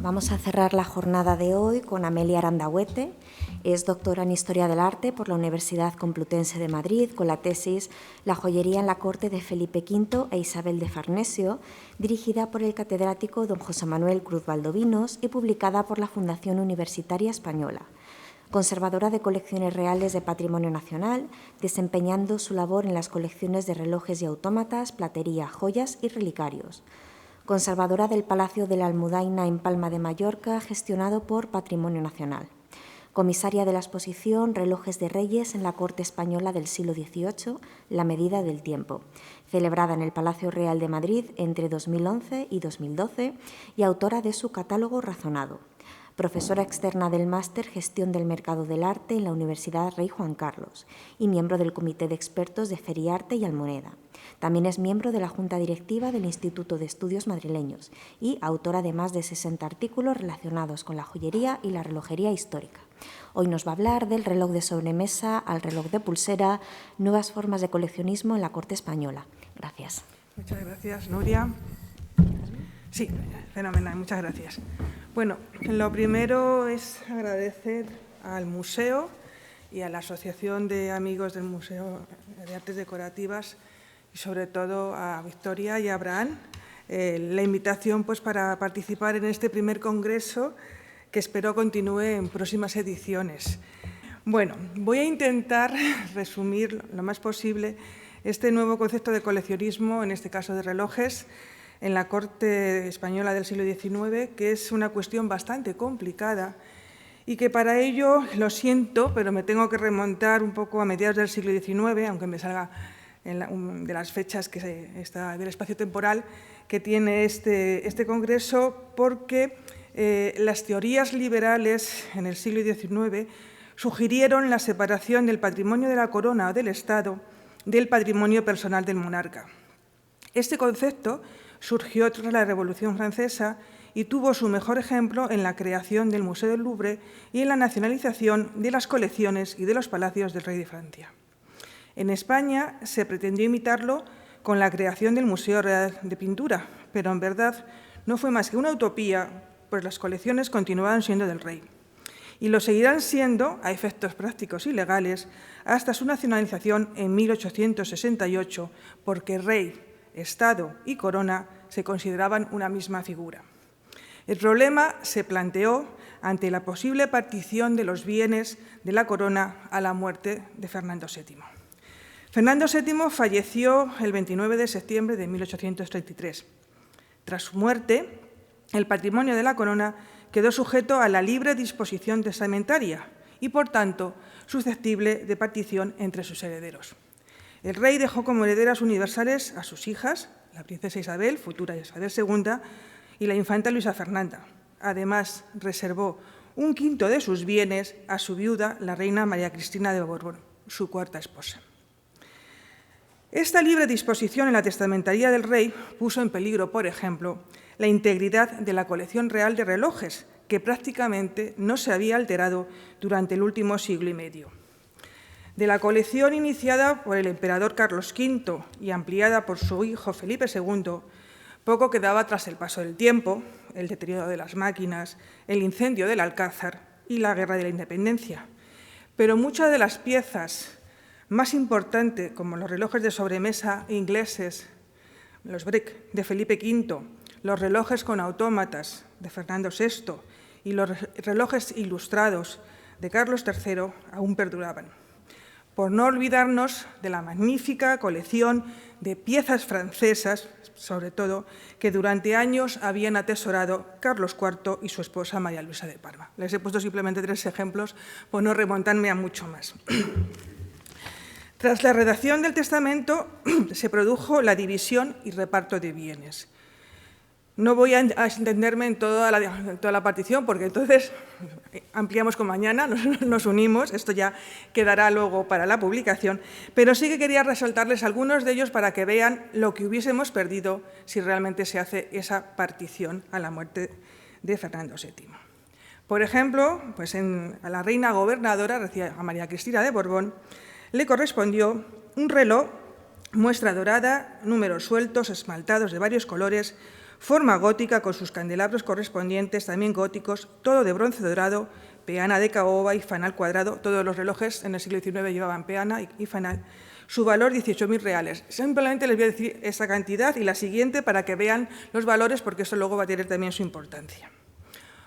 Vamos a cerrar la jornada de hoy con Amelia Arandagüete. Es doctora en Historia del Arte por la Universidad Complutense de Madrid, con la tesis La joyería en la corte de Felipe V e Isabel de Farnesio, dirigida por el catedrático don José Manuel Cruz Valdovinos y publicada por la Fundación Universitaria Española. Conservadora de colecciones reales de patrimonio nacional, desempeñando su labor en las colecciones de relojes y autómatas, platería, joyas y relicarios. Conservadora del Palacio de la Almudaina en Palma de Mallorca, gestionado por Patrimonio Nacional. Comisaria de la exposición Relojes de Reyes en la Corte Española del siglo XVIII, La medida del tiempo, celebrada en el Palacio Real de Madrid entre 2011 y 2012 y autora de su catálogo razonado. Profesora externa del Máster Gestión del Mercado del Arte en la Universidad Rey Juan Carlos y miembro del Comité de Expertos de Feriarte y Almoneda. También es miembro de la Junta Directiva del Instituto de Estudios Madrileños y autora de más de 60 artículos relacionados con la joyería y la relojería histórica. Hoy nos va a hablar del reloj de sobremesa al reloj de pulsera, nuevas formas de coleccionismo en la corte española. Gracias. Muchas gracias, Nuria. Sí, fenomenal, muchas gracias. Bueno, lo primero es agradecer al museo y a la Asociación de Amigos del Museo de Artes Decorativas y sobre todo a Victoria y a Abraham la invitación para participar en este primer congreso que espero continúe en próximas ediciones. Bueno, voy a intentar resumir lo más posible este nuevo concepto de coleccionismo, en este caso de relojes, en la corte española del siglo XIX, que es una cuestión bastante complicada y que para ello, lo siento, pero me tengo que remontar un poco a mediados del siglo XIX, aunque me salga de las fechas del espacio temporal que tiene este congreso, porque las teorías liberales en el siglo XIX sugirieron la separación del patrimonio de la corona o del Estado del patrimonio personal del monarca. Este concepto surgió tras la Revolución Francesa y tuvo su mejor ejemplo en la creación del Museo del Louvre y en la nacionalización de las colecciones y de los palacios del rey de Francia. En España se pretendió imitarlo con la creación del Museo Real de Pintura, pero en verdad no fue más que una utopía, pues las colecciones continuaban siendo del rey. Y lo seguirán siendo, a efectos prácticos y legales, hasta su nacionalización en 1868, porque rey, Estado y corona se consideraban una misma figura. El problema se planteó ante la posible partición de los bienes de la corona a la muerte de Fernando VII. Fernando VII falleció el 29 de septiembre de 1833. Tras su muerte, el patrimonio de la corona quedó sujeto a la libre disposición testamentaria y, por tanto, susceptible de partición entre sus herederos. El rey dejó como herederas universales a sus hijas, la princesa Isabel, futura Isabel II, y la infanta Luisa Fernanda. Además, reservó un quinto de sus bienes a su viuda, la reina María Cristina de Borbón, su cuarta esposa. Esta libre disposición en la testamentaría del rey puso en peligro, por ejemplo, la integridad de la colección real de relojes, que prácticamente no se había alterado durante el último siglo y medio. De la colección iniciada por el emperador Carlos V y ampliada por su hijo Felipe II, poco quedaba tras el paso del tiempo, el deterioro de las máquinas, el incendio del Alcázar y la Guerra de la Independencia. Pero muchas de las piezas más importantes, como los relojes de sobremesa ingleses, los Breck de Felipe V, los relojes con autómatas de Fernando VI y los relojes ilustrados de Carlos III, aún perduraban. Por no olvidarnos de la magnífica colección de piezas francesas, sobre todo, que durante años habían atesorado Carlos IV y su esposa María Luisa de Parma. Les he puesto simplemente 3 ejemplos por no remontarme a mucho más. Tras la redacción del testamento se produjo la división y reparto de bienes. No voy a extenderme en toda la partición, porque entonces ampliamos con mañana, nos unimos, esto ya quedará luego para la publicación, pero sí que quería resaltarles algunos de ellos para que vean lo que hubiésemos perdido si realmente se hace esa partición a la muerte de Fernando VII. Por ejemplo, a la reina gobernadora, a María Cristina de Borbón, le correspondió un reloj, muestra dorada, números sueltos, esmaltados de varios colores, forma gótica con sus candelabros correspondientes, también góticos, todo de bronce dorado, peana de caoba y fanal cuadrado. Todos los relojes en el siglo XIX llevaban peana y fanal. Su valor, 18.000 reales. Simplemente les voy a decir esa cantidad y la siguiente para que vean los valores, porque eso luego va a tener también su importancia.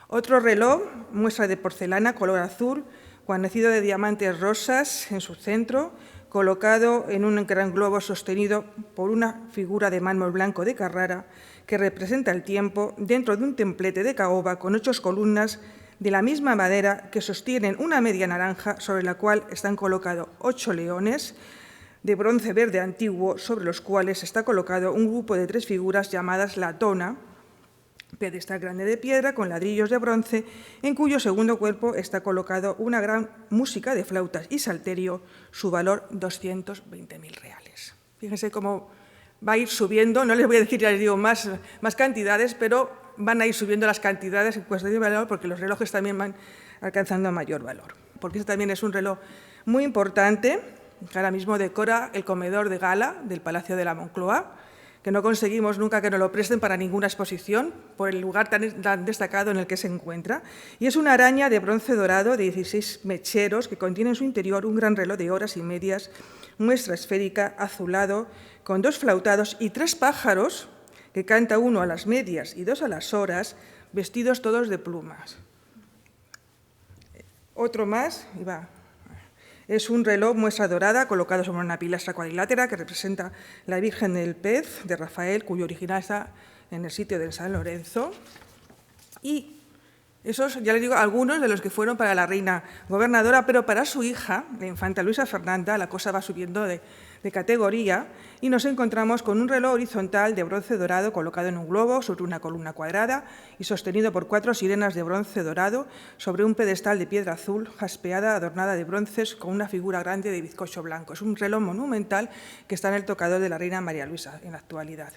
Otro reloj, muestra de porcelana, color azul, guarnecido de diamantes rosas en su centro, colocado en un gran globo sostenido por una figura de mármol blanco de Carrara que representa el tiempo dentro de un templete de caoba con 8 columnas de la misma madera que sostienen una media naranja sobre la cual están colocados 8 leones de bronce verde antiguo sobre los cuales está colocado un grupo de 3 figuras llamadas la tona, pedestal grande de piedra con ladrillos de bronce, en cuyo segundo cuerpo está colocado una gran música de flautas y salterio, su valor 220.000 reales. Fíjense cómo va a ir subiendo, no les voy a decir, ya les digo, más cantidades, pero van a ir subiendo las cantidades en cuestión de valor porque los relojes también van alcanzando mayor valor. Porque este también es un reloj muy importante, que ahora mismo decora el comedor de gala del Palacio de la Moncloa, que no conseguimos nunca que nos lo presten para ninguna exposición, por el lugar tan destacado en el que se encuentra. Y es una araña de bronce dorado de 16 mecheros que contiene en su interior un gran reloj de horas y medias, muestra esférica, azulado, con 2 flautados y 3 pájaros, que canta uno a las medias y 2 a las horas, vestidos todos de plumas. Otro más, y va. Es un reloj muestra dorada colocado sobre una pilastra cuadrilátera que representa la Virgen del Pez de Rafael, cuyo original está en el sitio de San Lorenzo. Y esos, ya les digo, algunos de los que fueron para la reina gobernadora, pero para su hija, la infanta Luisa Fernanda, la cosa va subiendo de categoría y nos encontramos con un reloj horizontal de bronce dorado colocado en un globo sobre una columna cuadrada y sostenido por 4 sirenas de bronce dorado sobre un pedestal de piedra azul jaspeada adornada de bronces con una figura grande de bizcocho blanco. Es un reloj monumental que está en el tocador de la reina María Luisa en la actualidad.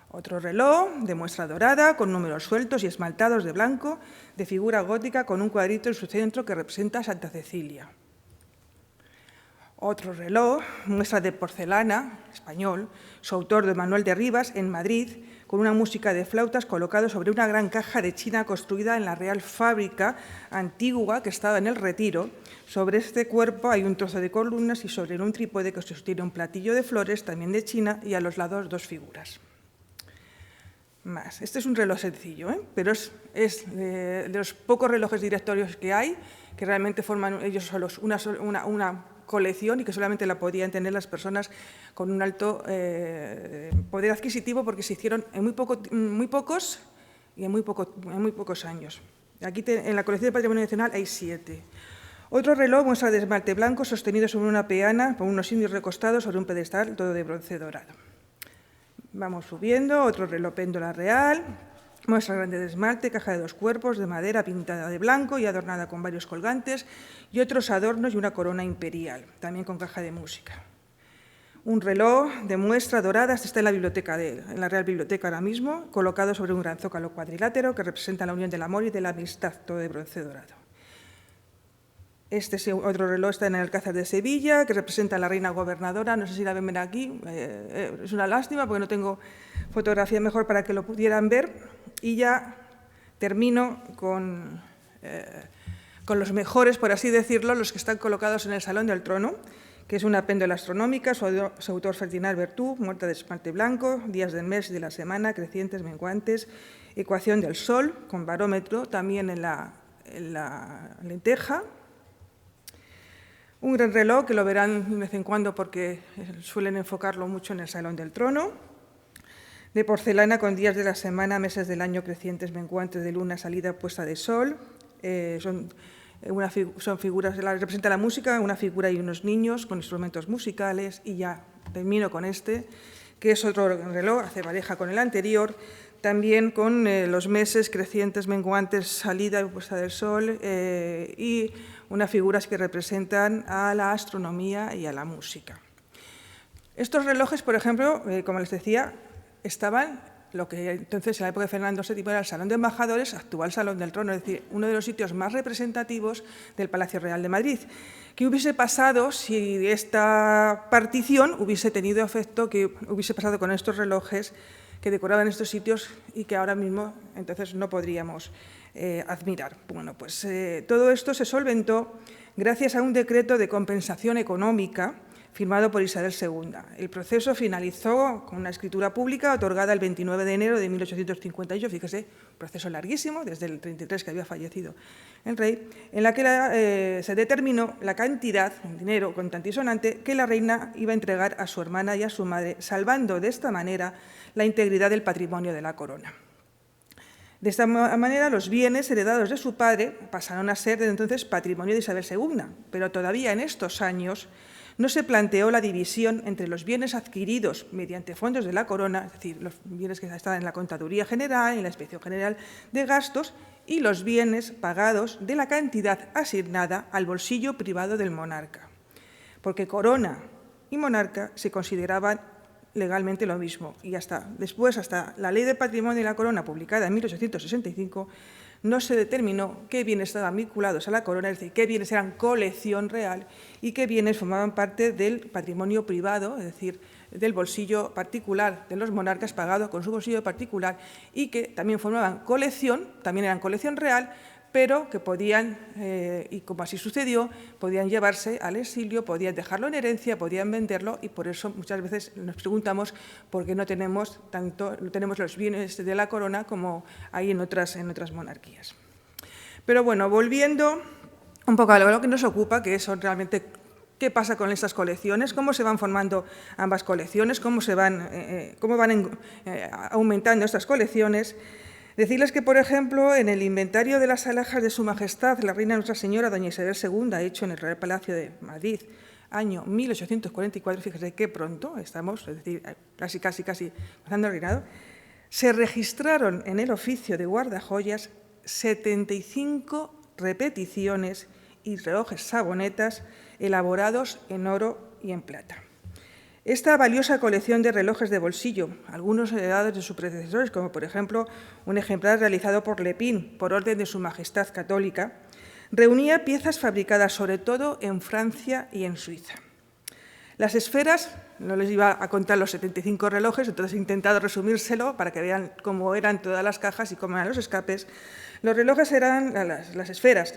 Otro reloj de muestra dorada con números sueltos y esmaltados de blanco de figura gótica con un cuadrito en su centro que representa a Santa Cecilia. Otro reloj, muestra de porcelana, español, su autor don Manuel de Rivas, en Madrid, con una música de flautas colocado sobre una gran caja de China construida en la Real Fábrica antigua que estaba en el Retiro. Sobre este cuerpo hay un trozo de columnas y sobre un trípode que sostiene un platillo de flores, también de China, y a los lados 2 figuras. Más. Este es un reloj sencillo, pero es de los pocos relojes directorios que hay, que realmente forman ellos solos una colección y que solamente la podían tener las personas con un alto poder adquisitivo porque se hicieron en muy pocos y en muy pocos años. Aquí en la colección de Patrimonio Nacional hay 7. Otro reloj muestra de esmalte blanco sostenido sobre una peana con unos indios recostados sobre un pedestal todo de bronce dorado. Vamos subiendo, otro reloj péndola real, muestra grande de esmalte, caja de 2 cuerpos, de madera pintada de blanco y adornada con varios colgantes y otros adornos y una corona imperial, también con caja de música. Un reloj de muestra dorada, este está en la Real Biblioteca ahora mismo, colocado sobre un gran zócalo cuadrilátero que representa la unión del amor y de la amistad, todo de bronce dorado. Este otro reloj está en el Alcázar de Sevilla, que representa a la reina gobernadora. No sé si la ven aquí, es una lástima porque no tengo fotografía mejor para que lo pudieran ver. Y ya termino con los mejores, por así decirlo, los que están colocados en el Salón del Trono, que es una péndola astronómica, su autor Ferdinand Berthoud, muerta de esmalte blanco, días del mes y de la semana, crecientes, menguantes, ecuación del Sol, con barómetro, también en la lenteja. Un gran reloj, que lo verán de vez en cuando porque suelen enfocarlo mucho en el Salón del Trono, de porcelana con días de la semana, meses del año, crecientes, menguantes, de luna, salida, puesta de sol. Son figuras, representa la música, una figura y unos niños con instrumentos musicales. Y ya termino con este, que es otro reloj, hace pareja con el anterior, también con los meses, crecientes, menguantes, salida y puesta del sol, y unas figuras que representan a la astronomía y a la música. Estos relojes, por ejemplo, como les decía, estaban lo que entonces en la época de Fernando VII era el Salón de Embajadores, actual Salón del Trono, es decir, uno de los sitios más representativos del Palacio Real de Madrid. ¿Qué hubiese pasado si esta partición hubiese tenido efecto, que hubiese pasado con estos relojes que decoraban estos sitios y que ahora mismo entonces no podríamos admirar. Bueno, pues todo esto se solventó gracias a un decreto de compensación económica firmado por Isabel II. El proceso finalizó con una escritura pública otorgada el 29 de enero de 1858, fíjese, un proceso larguísimo, desde el 33 que había fallecido el rey, en la que se determinó la cantidad en dinero contante y sonante que la reina iba a entregar a su hermana y a su madre, salvando de esta manera la integridad del patrimonio de la corona. De esta manera, los bienes heredados de su padre pasaron a ser desde entonces patrimonio de Isabel II, pero todavía en estos años no se planteó la división entre los bienes adquiridos mediante fondos de la corona, es decir, los bienes que estaban en la Contaduría General, en la Inspección General de Gastos, y los bienes pagados de la cantidad asignada al bolsillo privado del monarca, porque corona y monarca se consideraban legalmente lo mismo, y hasta la Ley de Patrimonio de la Corona, publicada en 1865, no se determinó qué bienes estaban vinculados a la corona, es decir, qué bienes eran colección real y qué bienes formaban parte del patrimonio privado, es decir, del bolsillo particular de los monarcas pagado con su bolsillo particular y que también formaban colección, también eran colección real, pero que podían, y como así sucedió, podían llevarse al exilio, podían dejarlo en herencia, podían venderlo y por eso muchas veces nos preguntamos por qué no tenemos los bienes de la corona como hay en otras monarquías. Pero bueno, volviendo un poco a lo que nos ocupa, que son realmente qué pasa con estas colecciones, cómo se van formando ambas colecciones, cómo van aumentando estas colecciones. Decirles que, por ejemplo, en el inventario de las alhajas de Su Majestad, la Reina Nuestra Señora, doña Isabel II, hecho en el Real Palacio de Madrid, año 1844, fíjese qué pronto estamos, es decir, casi pasando el reinado, se registraron en el oficio de guardajoyas 75 repeticiones y relojes sabonetas elaborados en oro y en plata. Esta valiosa colección de relojes de bolsillo, algunos heredados de sus predecesores, como por ejemplo un ejemplar realizado por Lepine, por orden de Su Majestad Católica, reunía piezas fabricadas sobre todo en Francia y en Suiza. Las esferas, no les iba a contar los 75 relojes, entonces he intentado resumírselo para que vean cómo eran todas las cajas y cómo eran los escapes. Los relojes eran, las esferas,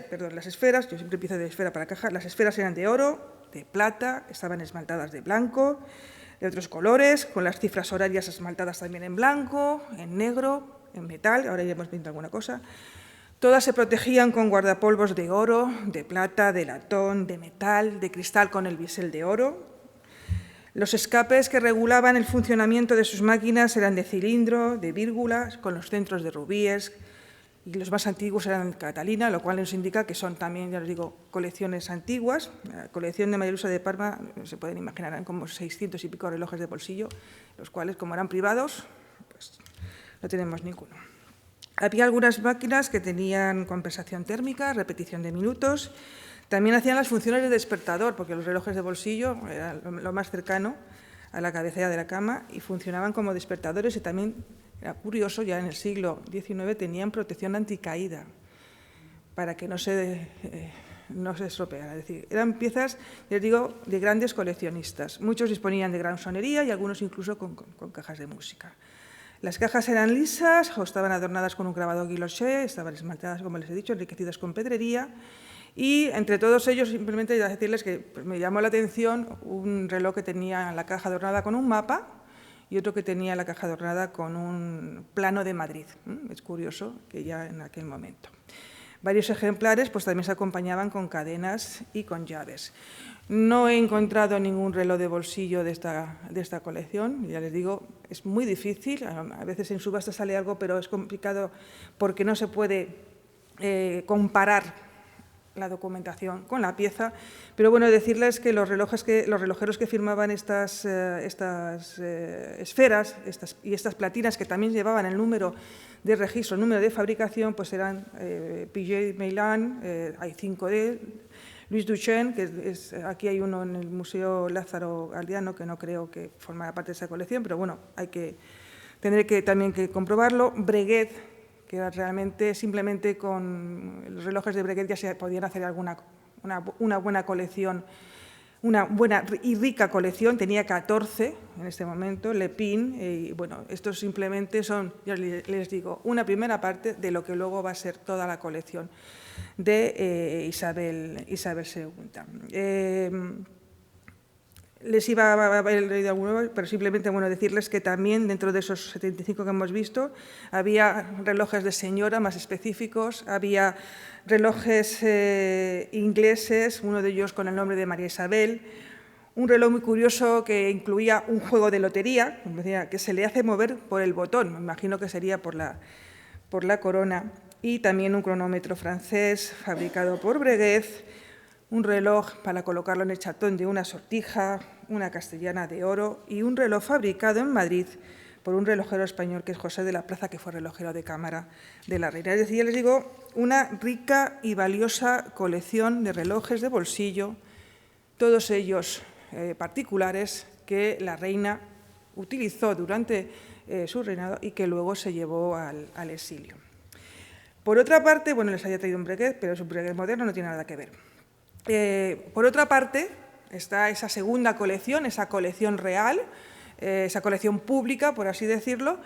yo siempre empiezo de esfera para caja, las esferas eran de oro, de plata, estaban esmaltadas de blanco, de otros colores, con las cifras horarias esmaltadas también en blanco, en negro, en metal, ahora ya hemos visto alguna cosa. Todas se protegían con guardapolvos de oro, de plata, de latón, de metal, de cristal con el bisel de oro. Los escapes que regulaban el funcionamiento de sus máquinas eran de cilindro, de vírgulas, con los centros de rubíes, y los más antiguos eran Catalina, lo cual nos indica que son también, ya les digo, colecciones antiguas. La colección de María Luisa de Parma, se pueden imaginar, eran como 600 y pico relojes de bolsillo, los cuales, como eran privados, pues no tenemos ninguno. Había algunas máquinas que tenían compensación térmica, repetición de minutos. También hacían las funciones de despertador, porque los relojes de bolsillo eran lo más cercano a la cabecera de la cama y funcionaban como despertadores y también, era curioso, ya en el siglo XIX tenían protección anticaída para que no se estropearan. Es decir, eran piezas, les digo, de grandes coleccionistas. Muchos disponían de gran sonería y algunos incluso con cajas de música. Las cajas eran lisas o estaban adornadas con un grabado guilloché, estaban esmaltadas, como les he dicho, enriquecidas con pedrería. Y entre todos ellos, simplemente decirles que me llamó la atención un reloj que tenía la caja adornada con un mapa y otro que tenía la caja adornada con un plano de Madrid. Es curioso que ya en aquel momento. Varios ejemplares pues, también se acompañaban con cadenas y con llaves. No he encontrado ningún reloj de bolsillo de esta colección. Ya les digo, es muy difícil. A veces en subasta sale algo, pero es complicado porque no se puede comparar la documentación con la pieza, pero bueno, decirles que los relojeros que firmaban estas esferas y estas platinas que también llevaban el número de registro, el número de fabricación, pues eran Piget Meilland, hay 5 de Louis Duchesne, aquí hay uno en el Museo Lázaro Galdiano, que no creo que formara parte de esa colección, pero bueno, tendré también que comprobarlo. Breguet, que era realmente simplemente con los relojes de Breguet ya se podían hacer una buena colección una buena y rica colección, tenía 14 en este momento, Lepine, y bueno, estos simplemente son, ya les digo, una primera parte de lo que luego va a ser toda la colección de Isabel II. Les iba a haber leído alguno, pero simplemente decirles que también dentro de esos 75 que hemos visto había relojes de señora más específicos, había relojes ingleses, uno de ellos con el nombre de María Isabel, un reloj muy curioso que incluía un juego de lotería, que se le hace mover por el botón, me imagino que sería por la corona, y también un cronómetro francés fabricado por Breguet, un reloj para colocarlo en el chatón de una sortija, una castellana de oro y un reloj fabricado en Madrid por un relojero español que es José de la Plaza, que fue relojero de cámara de la reina. Es decir, ya les digo, una rica y valiosa colección de relojes de bolsillo, todos ellos particulares que la reina utilizó durante su reinado y que luego se llevó al exilio. Por otra parte, les había traído un Breguet, pero es un Breguet moderno, no tiene nada que ver. Por otra parte, está esa segunda colección, esa colección real, esa colección pública, por así decirlo,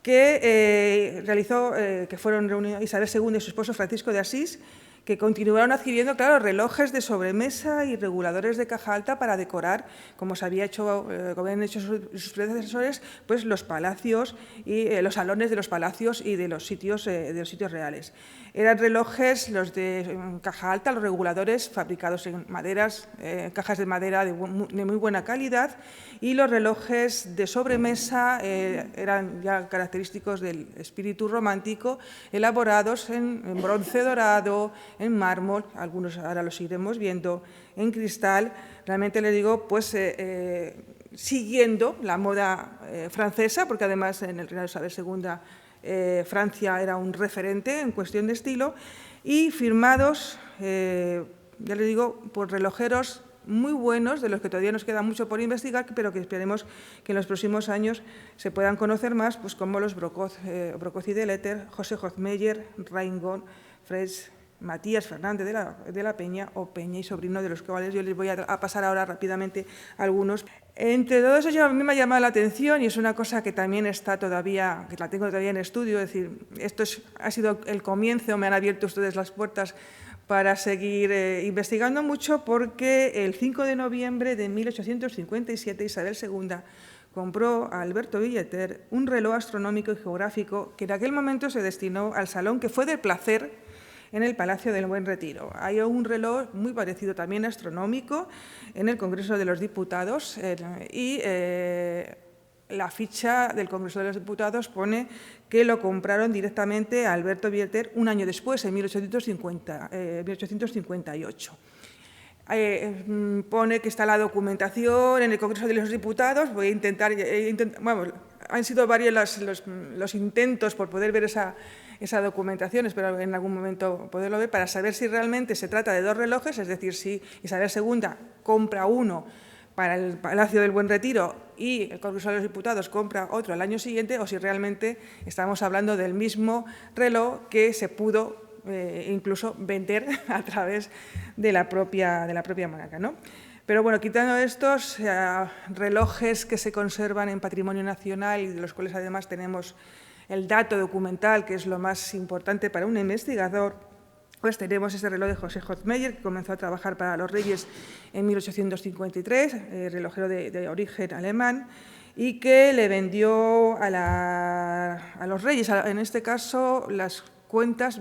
que realizó, que fueron reunidos Isabel II y su esposo Francisco de Asís, que continuaron adquiriendo, claro, relojes de sobremesa y reguladores de caja alta para decorar, como se había hecho, como habían hecho sus predecesores, pues los palacios y los salones de los palacios y de los sitios reales. Eran relojes, los de caja alta, los reguladores fabricados en maderas, cajas de madera de muy buena calidad, y los relojes de sobremesa eran ya característicos del espíritu romántico, elaborados en bronce dorado, en mármol, algunos ahora los iremos viendo, en cristal. Realmente les digo, pues siguiendo la moda francesa, porque además en el reinado de Isabel II Francia era un referente en cuestión de estilo, y firmados, ya les digo, por relojeros muy buenos, de los que todavía nos queda mucho por investigar, pero que esperemos que en los próximos años se puedan conocer más, pues como los Brocoz y Deleter, José Hofmeyer, Ringon, Freix, Matías Fernández de la Peña o Peña y Sobrino, de los cuales yo les voy a pasar ahora rápidamente algunos. Entre todos ellos a mí me ha llamado la atención, y es una cosa que también está todavía, que la tengo todavía en estudio, es decir, esto ha sido el comienzo, me han abierto ustedes las puertas para seguir investigando mucho, porque el 5 de noviembre de 1857 Isabel II compró a Alberto Villeter un reloj astronómico y geográfico que en aquel momento se destinó al Salón que fue del Placer en el Palacio del Buen Retiro. Hay un reloj muy parecido también astronómico en el Congreso de los Diputados y la ficha del Congreso de los Diputados pone que lo compraron directamente a Alberto Villeter un año después, en 1858. Pone que está la documentación en el Congreso de los Diputados. Voy a intentar han sido varios los intentos por poder ver esa documentación, espero en algún momento poderlo ver, para saber si realmente se trata de dos relojes, es decir, si Isabel II compra uno para el Palacio del Buen Retiro y el Congreso de los Diputados compra otro al año siguiente, o si realmente estamos hablando del mismo reloj que se pudo incluso vender a través de la propia monarca, ¿no? Pero bueno, quitando estos relojes que se conservan en patrimonio nacional y de los cuales además tenemos el dato documental, que es lo más importante para un investigador, pues tenemos este reloj de José Hofmeyer, que comenzó a trabajar para los Reyes en 1853, relojero de origen alemán, y que le vendió a los Reyes. En este caso, las cuentas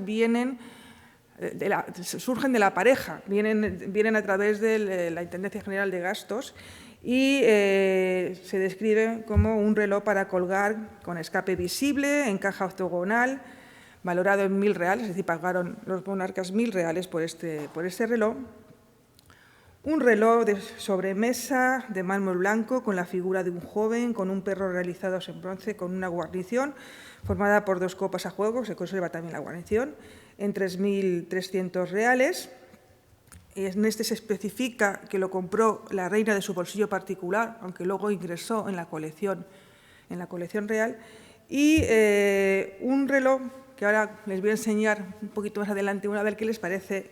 surgen de la pareja, vienen a través de la Intendencia General de Gastos, y se describe como un reloj para colgar con escape visible, en caja octogonal, valorado en 1.000 reales, es decir, pagaron los monarcas 1.000 reales por este reloj. Un reloj de sobremesa de mármol blanco con la figura de un joven, con un perro realizados en bronce, con una guarnición formada por 2 copas a juego, se conserva también la guarnición, en 3.300 reales. En este se especifica que lo compró la reina de su bolsillo particular, aunque luego ingresó en la colección real, y un reloj que ahora les voy a enseñar un poquito más adelante, a ver qué les parece,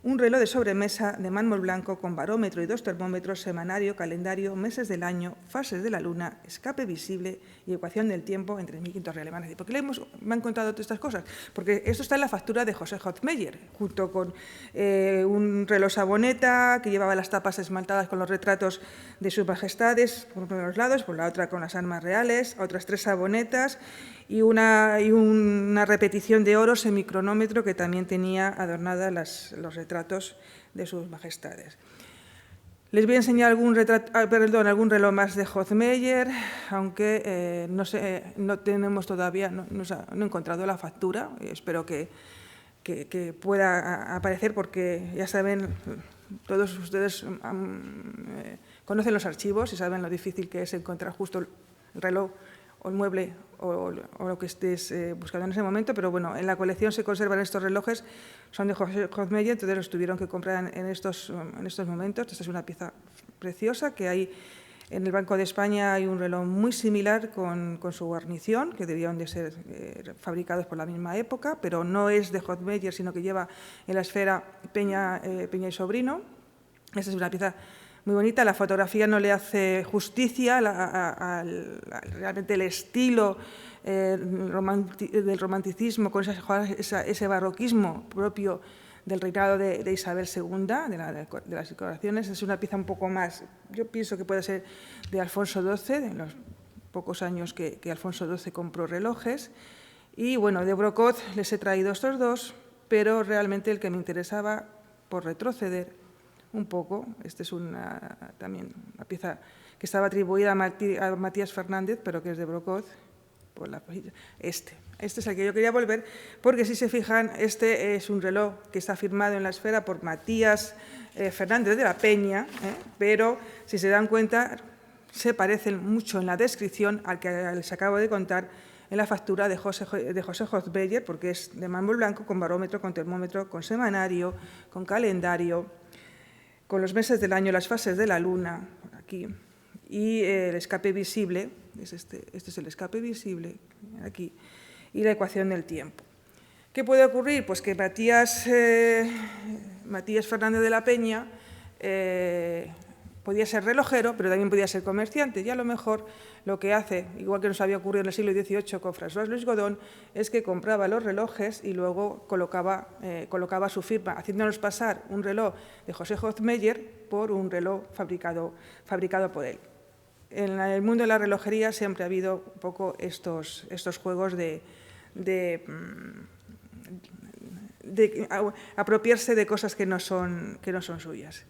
un reloj de sobremesa de mármol blanco con barómetro y 2 termómetros, semanario, calendario, meses del año, fases de la luna, escape visible y ecuación del tiempo en 3.500 reales. ¿Por qué me han contado todas estas cosas? Porque esto está en la factura de José Hofmeyer, junto con un reloj saboneta que llevaba las tapas esmaltadas con los retratos de sus majestades, por uno de los lados, por la otra con las armas reales, otras 3 sabonetas y una repetición de oro semicronómetro que también tenía adornada los retratos de sus majestades. Les voy a enseñar algún reloj más de Hofmeyer, aunque no tenemos todavía, no he encontrado la factura. Espero que pueda aparecer, porque ya saben, todos ustedes conocen los archivos y saben lo difícil que es encontrar justo el reloj o el mueble o lo que estés buscando en ese momento, pero bueno, en la colección se conservan estos relojes, son de Hofmeyer, entonces los tuvieron que comprar en estos momentos. Esta es una pieza preciosa que hay en el Banco de España. Hay un reloj muy similar con su guarnición, que debían de ser fabricados por la misma época, pero no es de Hofmeyer, sino que lleva en la esfera Peña y Sobrino. Esta es una pieza muy bonita. La fotografía no le hace justicia realmente el estilo del romanticismo, con ese barroquismo propio del reinado de Isabel II, de las decoraciones. Es una pieza un poco más, yo pienso que puede ser de Alfonso XII, de los pocos años que Alfonso XII compró relojes. Y bueno, de Brocaud les he traído estos dos, pero realmente el que me interesaba, por retroceder un poco, esta es también una pieza que estaba atribuida a Matías Fernández, pero que es de Brocaud. Este es el que yo quería volver, porque si se fijan, este es un reloj que está firmado en la esfera por Matías Fernández de la Peña, pero si se dan cuenta, se parecen mucho en la descripción al que les acabo de contar en la factura de José Hofmeyer, porque es de mármol blanco, con barómetro, con termómetro, con semanario, con calendario, con los meses del año, las fases de la luna, aquí, y el escape visible, este es el escape visible, aquí, y la ecuación del tiempo. ¿Qué puede ocurrir? Pues que Matías Fernández de la Peña podía ser relojero, pero también podía ser comerciante, y a lo mejor lo que hace, igual que nos había ocurrido en el siglo XVIII con François-Louis Godon, es que compraba los relojes y luego colocaba su firma, haciéndonos pasar un reloj de José Hofmeyer por un reloj fabricado por él. En el mundo de la relojería siempre ha habido un poco estos juegos de apropiarse de cosas que no son suyas.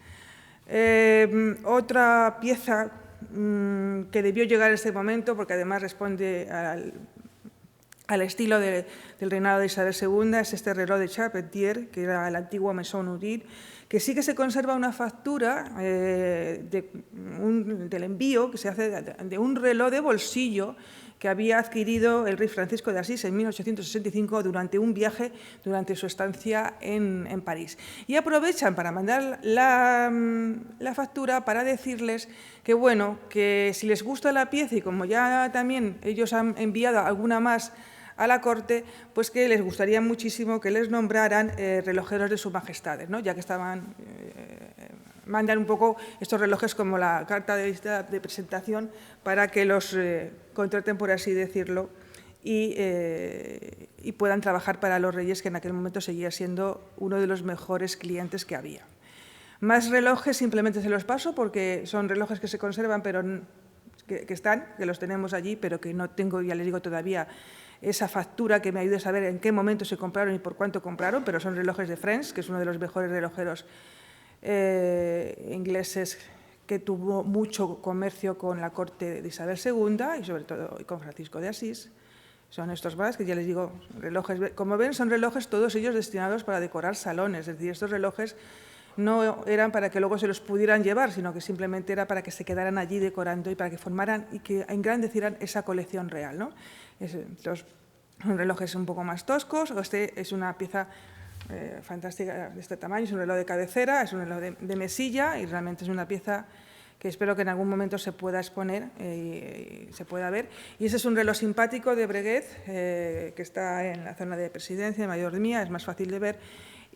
Otra pieza que debió llegar en este momento, porque además responde al estilo del reinado de Isabel II, es este reloj de Charpentier, que era el antiguo Maison Oudin, que sí que se conserva una factura del envío que se hace de un reloj de bolsillo que había adquirido el rey Francisco de Asís en 1865 durante un viaje, durante su estancia en París. Y aprovechan para mandar la factura para decirles que, bueno, que si les gusta la pieza, y como ya también ellos han enviado alguna más a la corte, pues que les gustaría muchísimo que les nombraran relojeros de sus majestades, ¿no? Ya que mandan un poco estos relojes como la carta de presentación para que los contraten, por así decirlo, y puedan trabajar para los reyes, que en aquel momento seguía siendo uno de los mejores clientes que había. Más relojes simplemente se los paso porque son relojes que se conservan, pero que los tenemos allí, pero que no tengo, ya les digo, todavía esa factura que me ayude a saber en qué momento se compraron y por cuánto compraron, pero son relojes de French, que es uno de los mejores relojeros ingleses, que tuvo mucho comercio con la corte de Isabel II y sobre todo con Francisco de Asís. Son estos más, que ya les digo, relojes, como ven, son relojes todos ellos destinados para decorar salones, es decir, estos relojes no eran para que luego se los pudieran llevar, sino que simplemente era para que se quedaran allí decorando y para que formaran y que engrandecieran esa colección real, ¿no? Son relojes un poco más toscos, o este es una pieza fantástica de este tamaño, es un reloj de cabecera, es un reloj de mesilla y realmente es una pieza que espero que en algún momento se pueda exponer y se pueda ver. Y ese es un reloj simpático de Breguet, que está en la zona de Presidencia, de Mayordomía, es más fácil de ver,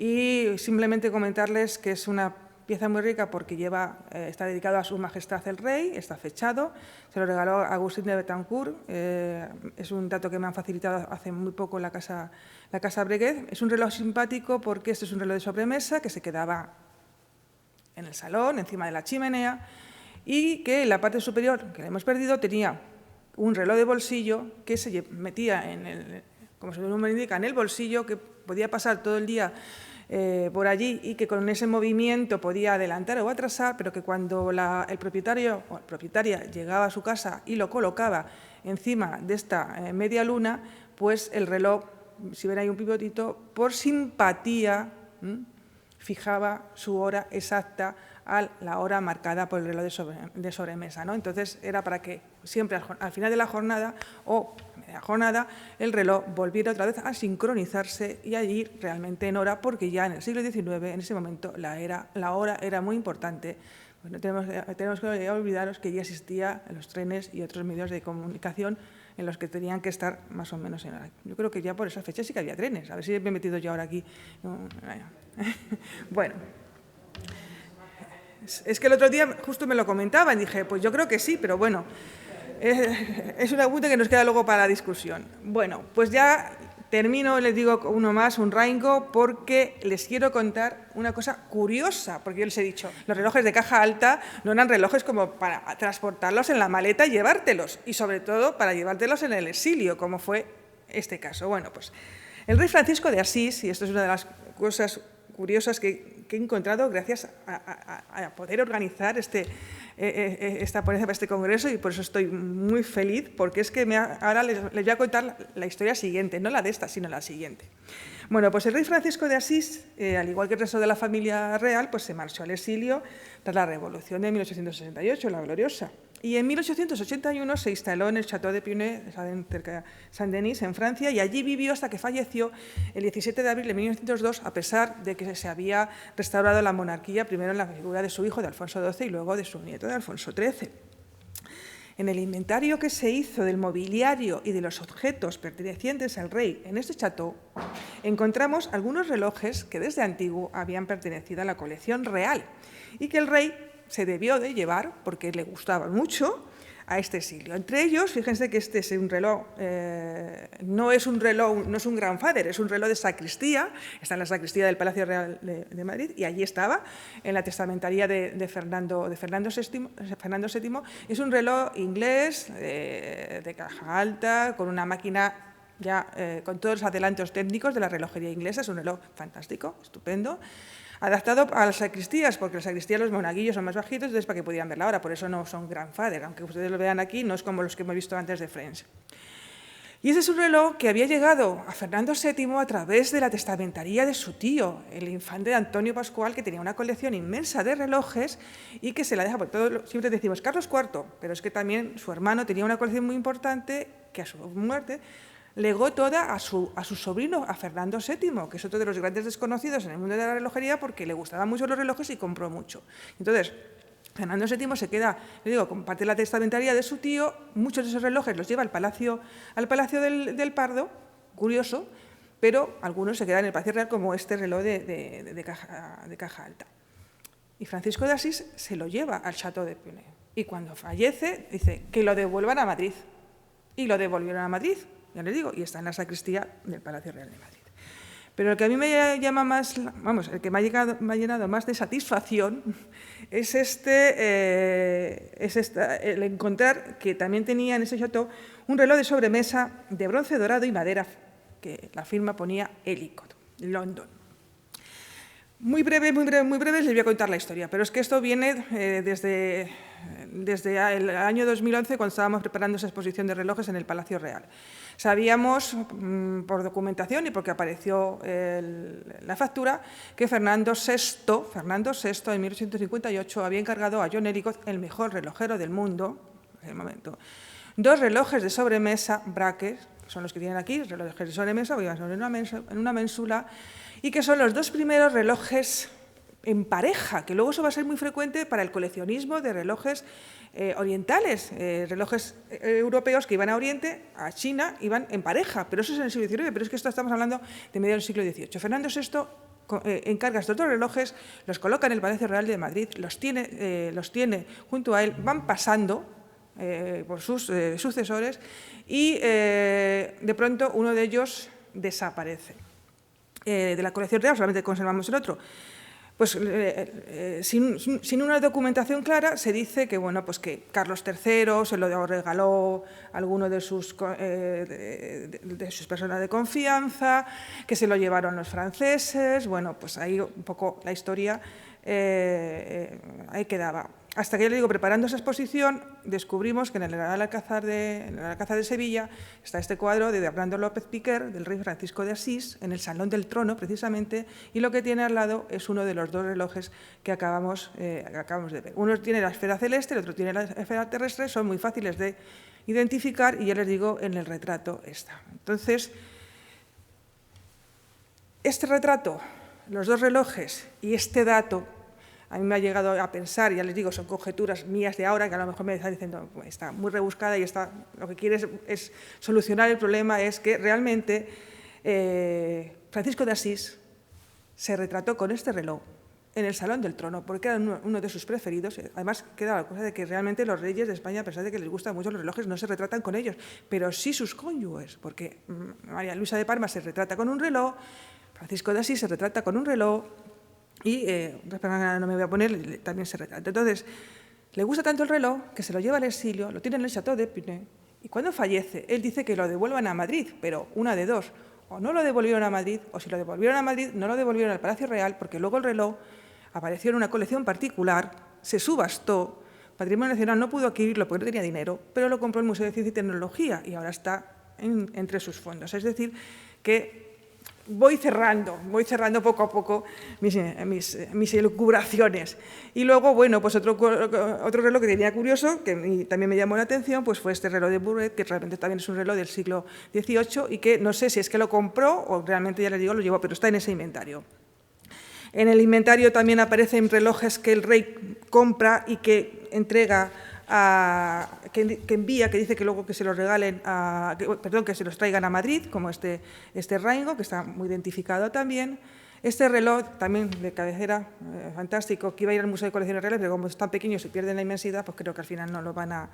Y simplemente comentarles que es una pieza muy rica porque está dedicado a Su Majestad el Rey, está fechado, se lo regaló Agustín de Betancourt, es un dato que me han facilitado hace muy poco la Casa Breguet. Es un reloj simpático porque este es un reloj de sobremesa que se quedaba en el salón, encima de la chimenea, y que en la parte superior, que le hemos perdido, tenía un reloj de bolsillo que se metía como su nombre indica, en el bolsillo, que podía pasar todo el día por allí y que con ese movimiento podía adelantar o atrasar, pero que cuando el propietario o la propietaria llegaba a su casa y lo colocaba encima de esta media luna, pues el reloj, si ven ahí un pivotito, por simpatía fijaba su hora exacta a la hora marcada por el reloj de sobremesa, ¿no? Entonces, era para que siempre al final de la jornada o media jornada el reloj volviera otra vez a sincronizarse y allí realmente en hora, porque ya en el siglo XIX, en ese momento, la hora era muy importante. Pues no tenemos que olvidaros que ya existían los trenes y otros medios de comunicación en los que tenían que estar más o menos en hora. Yo creo que ya por esa fecha sí que había trenes. A ver si me he metido yo ahora aquí. No, bueno. Es que el otro día justo me lo comentaban y dije, pues yo creo que sí, pero bueno, es un apunte que nos queda luego para la discusión. Bueno, pues ya termino, les digo uno más, un raingo, porque les quiero contar una cosa curiosa, porque yo les he dicho, los relojes de caja alta no eran relojes como para transportarlos en la maleta y llevártelos, y sobre todo para llevártelos en el exilio, como fue este caso. Bueno, pues el rey Francisco de Asís, y esto es una de las cosas curiosas que he encontrado gracias a poder organizar esta ponencia para este congreso, y por eso estoy muy feliz, porque es que ahora les voy a contar la historia siguiente, no la de esta, sino la siguiente. Bueno, pues el rey Francisco de Asís, al igual que el resto de la familia real, pues se marchó al exilio tras la Revolución de 1868, la gloriosa. Y en 1881 se instaló en el Château de Punay, cerca de Saint-Denis, en Francia, y allí vivió hasta que falleció el 17 de abril de 1902, a pesar de que se había restaurado la monarquía, primero en la figura de su hijo, de Alfonso XII, y luego de su nieto, de Alfonso XIII. En el inventario que se hizo del mobiliario y de los objetos pertenecientes al rey en este château, encontramos algunos relojes que desde antiguo habían pertenecido a la colección real y que el rey se debió de llevar, porque le gustaban mucho, a este exilio. Entre ellos, fíjense que este es un reloj, no es un grandfather, es un reloj de sacristía, está en la sacristía del Palacio Real de Madrid, y allí estaba, en la testamentaría de Fernando VII. Es un reloj inglés, de caja alta, con una máquina ya con todos los adelantos técnicos de la relojería inglesa. Es un reloj fantástico, estupendo, adaptado a las sacristías, porque las sacristías los monaguillos son más bajitos, entonces para que pudieran ver la hora, por eso no son grandfather, aunque ustedes lo vean aquí, no es como los que hemos visto antes de Friends. Y ese es un reloj que había llegado a Fernando VII a través de la testamentaría de su tío, el infante Antonio Pascual, que tenía una colección inmensa de relojes y que se la deja, por todo, siempre decimos Carlos IV, pero es que también su hermano tenía una colección muy importante que a su muerte legó toda a su sobrino, a Fernando VII, que es otro de los grandes desconocidos en el mundo de la relojería, porque le gustaban mucho los relojes y compró mucho. Entonces, Fernando VII se queda, le digo, con parte de la testamentaría de su tío, muchos de esos relojes los lleva al Palacio del Pardo, curioso, pero algunos se quedan en el Palacio Real, como este reloj de caja alta. Y Francisco de Asís se lo lleva al Château de Punay. Y cuando fallece, dice que lo devuelvan a Madrid. Y lo devolvieron a Madrid, ya les digo, y está en la sacristía del Palacio Real de Madrid. Pero el que a mí me llama más, el que me ha llenado más de satisfacción es el encontrar que también tenía en ese chateau un reloj de sobremesa de bronce dorado y madera, que la firma ponía Ellicott, London. Muy breve, les voy a contar la historia, pero es que esto viene desde el año 2011, cuando estábamos preparando esa exposición de relojes en el Palacio Real. Sabíamos, por documentación y porque apareció la factura, que Fernando VI, en 1858, había encargado a John Ellicott, el mejor relojero del mundo, en el momento, 2 relojes de sobremesa, brackets, son los que tienen aquí, relojes de sobremesa, voy a poner en una ménsula, y que son los 2 primeros relojes en pareja, que luego eso va a ser muy frecuente para el coleccionismo de relojes orientales, relojes europeos que iban a Oriente, a China, iban en pareja, pero eso es en el siglo XIX, pero es que esto estamos hablando de mediados del siglo XVIII. Fernando VI encarga estos 2 relojes, los coloca en el Palacio Real de Madrid, los tiene junto a él, van pasando por sus sucesores y de pronto uno de ellos desaparece. De la colección real solamente conservamos el otro. Pues sin una documentación clara se dice que, bueno, pues que Carlos III se lo regaló a alguno de sus personas de confianza, que se lo llevaron los franceses. Bueno, pues ahí un poco la historia ahí quedaba. Hasta que, ya le digo, preparando esa exposición, descubrimos que en el Real Alcázar de Sevilla está este cuadro de Hernando López Piquer, del rey Francisco de Asís, en el Salón del Trono, precisamente, y lo que tiene al lado es uno de los 2 relojes que acabamos de ver. Uno tiene la esfera celeste, el otro tiene la esfera terrestre, son muy fáciles de identificar y, ya les digo, en el retrato está. Entonces, este retrato, los 2 relojes y este dato, a mí me ha llegado a pensar, ya les digo, son conjeturas mías de ahora, que a lo mejor me están diciendo, pues, está muy rebuscada y lo que quiere es solucionar el problema, es que realmente Francisco de Asís se retrató con este reloj en el Salón del Trono, porque era uno de sus preferidos. Además, queda la cosa de que realmente los reyes de España, a pesar de que les gustan mucho los relojes, no se retratan con ellos, pero sí sus cónyuges, porque María Luisa de Parma se retrata con un reloj, Francisco de Asís se retrata con un reloj, y no me voy a poner, también se retrata. Entonces, le gusta tanto el reloj que se lo lleva al exilio, lo tiene en el Château d'Épinay, y cuando fallece, él dice que lo devuelvan a Madrid, pero una de dos, o no lo devolvieron a Madrid, o si lo devolvieron a Madrid, no lo devolvieron al Palacio Real, porque luego el reloj apareció en una colección particular, se subastó, Patrimonio Nacional no pudo adquirirlo porque no tenía dinero, pero lo compró el Museo de Ciencia y Tecnología y ahora está entre sus fondos. Es decir, que voy cerrando poco a poco mis elucubraciones. Y luego, bueno, pues otro reloj que tenía curioso, que también me llamó la atención, pues fue este reloj de Burret, que realmente también es un reloj del siglo XVIII y que no sé si es que lo compró o realmente, ya les digo, lo llevó, pero está en ese inventario. En el inventario también aparecen relojes que el rey compra y que entrega que envía, que dice que luego que se los regalen, que se los traigan a Madrid, como este Raingo, que está muy identificado también. Este reloj, también de cabecera, fantástico, que iba a ir al Museo de Colecciones Reales, pero como es tan pequeño y se pierde en la inmensidad, pues creo que al final no lo van a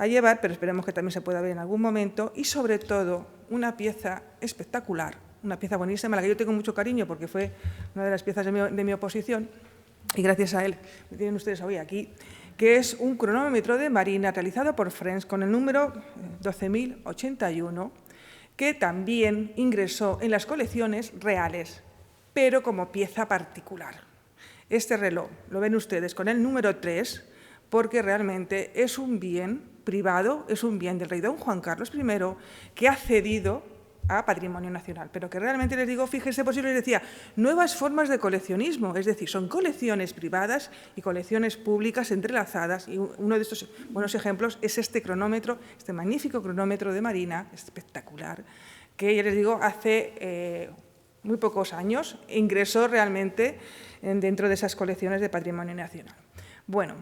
llevar, pero esperemos que también se pueda ver en algún momento. Y sobre todo, una pieza espectacular, una pieza buenísima, a la que yo tengo mucho cariño, porque fue una de las piezas de mi oposición, y gracias a él me tienen ustedes hoy aquí, que es un cronómetro de marina realizado por French con el número 12.081, que también ingresó en las colecciones reales, pero como pieza particular. Este reloj lo ven ustedes con el número 3, porque realmente es un bien privado, es un bien del rey don Juan Carlos I, que ha cedido a Patrimonio Nacional, pero que realmente, les digo, fíjense, por si les decía, nuevas formas de coleccionismo, es decir, son colecciones privadas y colecciones públicas entrelazadas, y uno de estos buenos ejemplos es este cronómetro, este magnífico cronómetro de marina, espectacular, que, ya les digo, hace muy pocos años ingresó realmente dentro de esas colecciones de Patrimonio Nacional. Bueno,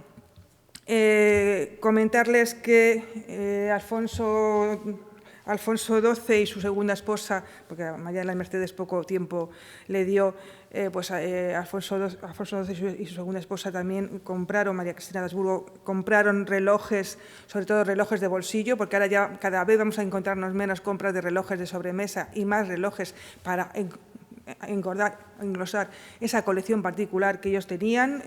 comentarles que Alfonso XII y su segunda esposa, porque a María de las Mercedes poco tiempo le dio, Alfonso XII y su segunda esposa también compraron, María Cristina de Habsburgo, compraron relojes, sobre todo relojes de bolsillo, porque ahora ya cada vez vamos a encontrarnos menos compras de relojes de sobremesa y más relojes para engrosar esa colección particular que ellos tenían.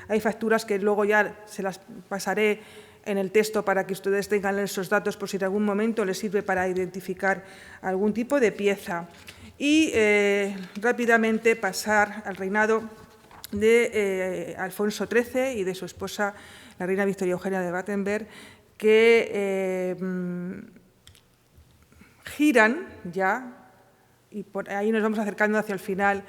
Hay facturas que luego ya se las pasaré en el texto para que ustedes tengan esos datos por si en algún momento les sirve para identificar algún tipo de pieza. Y rápidamente pasar al reinado de Alfonso XIII y de su esposa, la reina Victoria Eugenia de Battenberg, que giran ya, y por ahí nos vamos acercando hacia el final,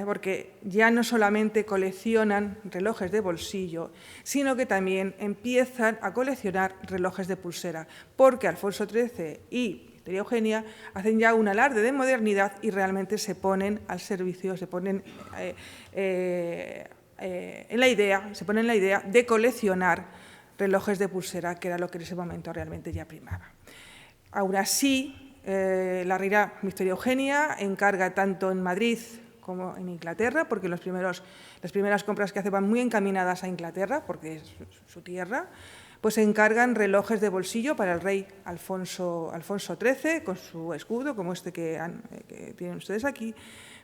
porque ya no solamente coleccionan relojes de bolsillo, sino que también empiezan a coleccionar relojes de pulsera, porque Alfonso XIII y Victoria Eugenia hacen ya un alarde de modernidad y realmente se ponen al servicio, se ponen en la idea de coleccionar relojes de pulsera, que era lo que en ese momento realmente ya primaba. Aún así, la reina Victoria Eugenia encarga tanto en Madrid como en Inglaterra, porque las primeras compras que hace van muy encaminadas a Inglaterra, porque es su tierra, pues se encargan relojes de bolsillo para el rey Alfonso XIII, con su escudo, como este que tienen ustedes aquí.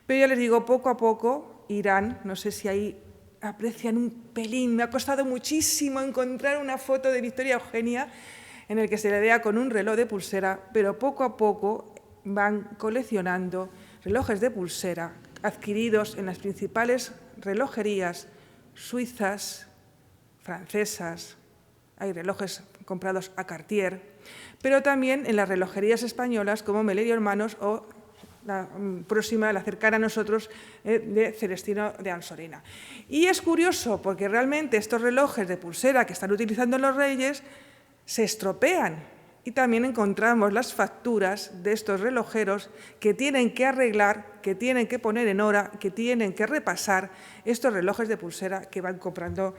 Pero ya les digo, poco a poco irán, no sé si ahí aprecian un pelín, me ha costado muchísimo encontrar una foto de Victoria Eugenia en el que se le vea con un reloj de pulsera, pero poco a poco van coleccionando relojes de pulsera adquiridos en las principales relojerías suizas, francesas, hay relojes comprados a Cartier, pero también en las relojerías españolas como Melerio Hermanos o la próxima, la cercana a nosotros, de Celestino de Ansorina. Y es curioso porque realmente estos relojes de pulsera que están utilizando los reyes se estropean y también encontramos las facturas de estos relojeros que tienen que arreglar, que tienen que poner en hora, que tienen que repasar estos relojes de pulsera que van comprando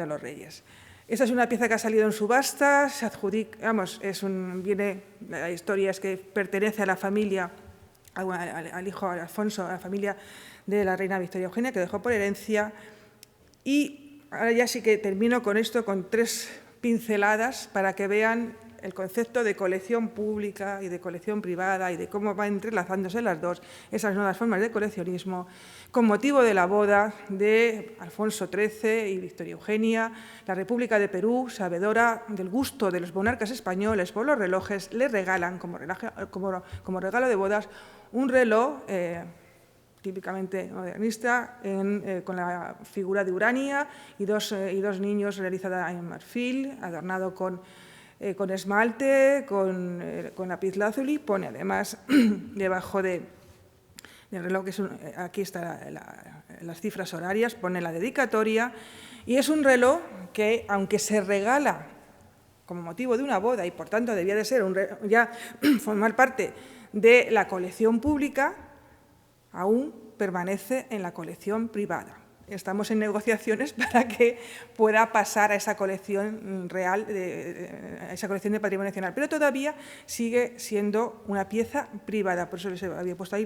los reyes. Esta es una pieza que ha salido en subasta, se adjudica, vamos, la historia es que pertenece a la familia, al hijo Alfonso, a la familia de la reina Victoria Eugenia, que dejó por herencia. Y ahora ya sí que termino con esto, con 3 pinceladas para que vean el concepto de colección pública y de colección privada y de cómo van entrelazándose las dos, esas nuevas formas de coleccionismo, con motivo de la boda de Alfonso XIII y Victoria Eugenia. La República de Perú, sabedora del gusto de los monarcas españoles por los relojes, le regalan como regalo de bodas un reloj típicamente modernista, con la figura de Urania y dos niños realizada en marfil, adornado con esmalte, con lapislázuli. Pone además debajo del reloj, aquí están las cifras horarias, pone la dedicatoria, y es un reloj que, aunque se regala como motivo de una boda y por tanto debía de ser ya formar parte de la colección pública, aún permanece en la colección privada. Estamos en negociaciones para que pueda pasar a esa colección real, a esa colección de patrimonio nacional, pero todavía sigue siendo una pieza privada, por eso les había puesto ahí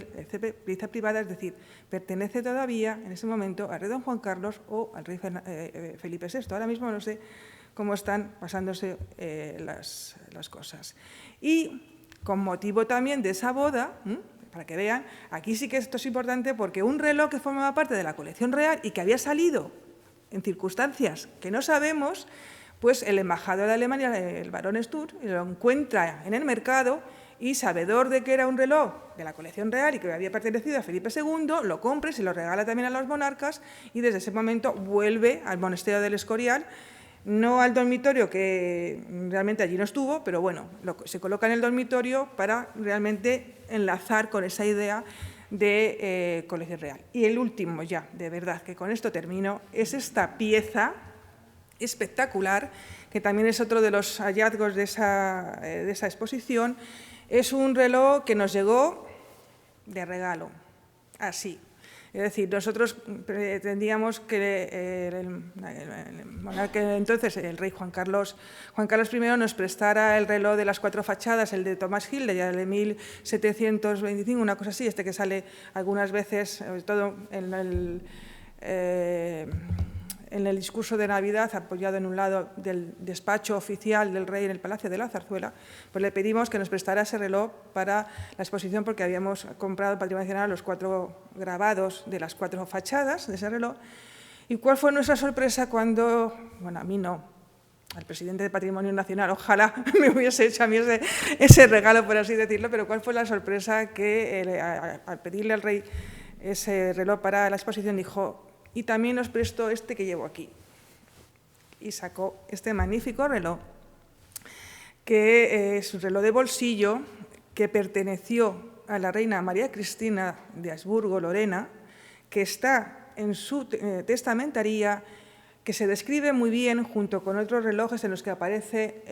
pieza privada, es decir, pertenece todavía en ese momento al rey don Juan Carlos o al rey Felipe VI. Ahora mismo no sé cómo están pasándose las cosas. Y con motivo también de esa boda, para que vean, aquí sí que esto es importante porque un reloj que formaba parte de la colección real y que había salido en circunstancias que no sabemos, pues el embajador de Alemania, el barón Sturz, lo encuentra en el mercado y, sabedor de que era un reloj de la colección real y que había pertenecido a Felipe II, lo compra y se lo regala también a los monarcas, y desde ese momento vuelve al monasterio del Escorial, no al dormitorio, que realmente allí no estuvo, pero bueno, se coloca en el dormitorio para realmente enlazar con esa idea de colección real. Y el último ya, de verdad, que con esto termino, es esta pieza espectacular, que también es otro de los hallazgos de esa exposición. Es un reloj que nos llegó de regalo, así. Es decir, nosotros pretendíamos que el monarca entonces, el rey Juan Carlos I, nos prestara el reloj de las 4 fachadas, el de Thomas Hill, de 1725, una cosa así, que sale algunas veces, sobre todo en el discurso de Navidad, apoyado en un lado del despacho oficial del rey en el Palacio de la Zarzuela. Pues le pedimos que nos prestara ese reloj para la exposición, porque habíamos comprado el Patrimonio Nacional los 4 grabados de las 4 fachadas de ese reloj. ¿Y cuál fue nuestra sorpresa cuando, bueno, a mí no, al presidente de Patrimonio Nacional, ojalá me hubiese hecho a mí ese regalo, por así decirlo, pero cuál fue la sorpresa que al pedirle al rey ese reloj para la exposición dijo: y también os presto este que llevo aquí. Y sacó este magnífico reloj, que es un reloj de bolsillo que perteneció a la reina María Cristina de Habsburgo-Lorena, que está en su testamentaría, que se describe muy bien junto con otros relojes en los que aparece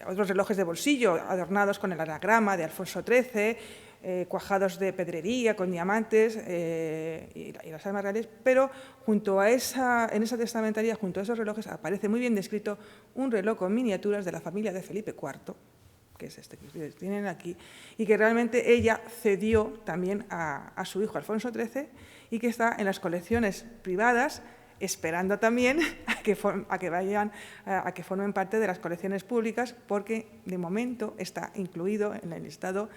otros relojes de bolsillo adornados con el anagrama de Alfonso XIII, cuajados de pedrería con diamantes y las armas reales, pero junto a en esa testamentaría, junto a esos relojes, aparece muy bien descrito un reloj con miniaturas de la familia de Felipe IV, que es este que tienen aquí, y que realmente ella cedió también a su hijo Alfonso XIII y que está en las colecciones privadas, esperando también a que formen parte de las colecciones públicas, porque de momento está incluido en el listado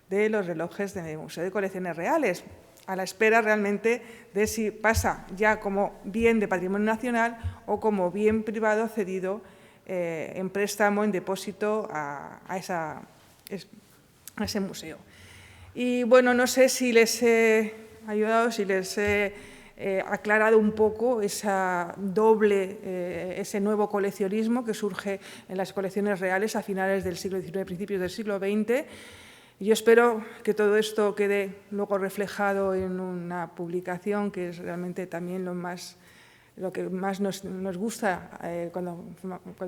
de los relojes del Museo de Colecciones Reales, a la espera realmente de si pasa ya como bien de patrimonio nacional o como bien privado cedido en préstamo, en depósito a ese museo. Y bueno, no sé si les he ayudado, si les he aclarado un poco ese nuevo coleccionismo que surge en las colecciones reales a finales del siglo XIX, principios del siglo XX. Yo espero que todo esto quede luego reflejado en una publicación, que es realmente también lo que más nos gusta cuando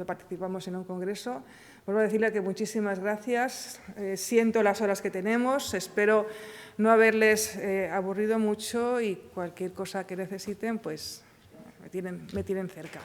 participamos en un congreso. Vuelvo a decirle que muchísimas gracias. Siento las horas que tenemos, espero no haberles aburrido mucho y cualquier cosa que necesiten, pues me tienen cerca.